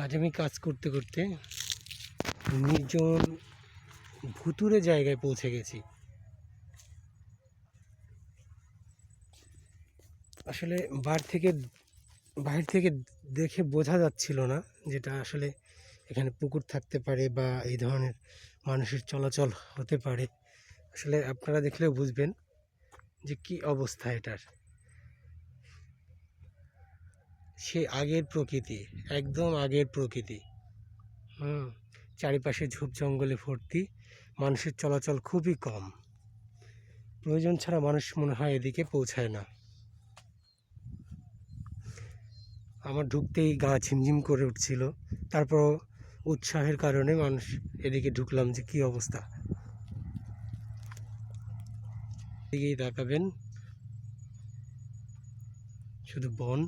আজ আমি কাজ করতে করতে নির্জন ভুতুড়ে জায়গায় পৌঁছে গেছি। আসলে বাইরে থেকে দেখে বোঝা যাচ্ছিল না যেটা আসলে এখানে পুকুর থাকতে পারে বা এই ধরনের মানুষের চলাচল হতে পারে। আসলে আপনারা দেখলেও বুঝবেন যে কি অবস্থা এটার। সে আগের প্রকৃতি, একদম আগের প্রকৃতি। চারিপাশে ঝোপ জঙ্গলে ভর্তি, মানুষের চলাচল খুবই কম। প্রয়োজন ছাড়া মানুষ মনে হয় এদিকে পৌঁছায় না। আমার ঢুকতেই গা ঝিমঝিম করে উঠছিল, তারপর উৎসাহের কারণে মানুষ এদিকে ঢুকলাম। যে কি অবস্থা, এদিকেই তাকাবেন, শুধু বন।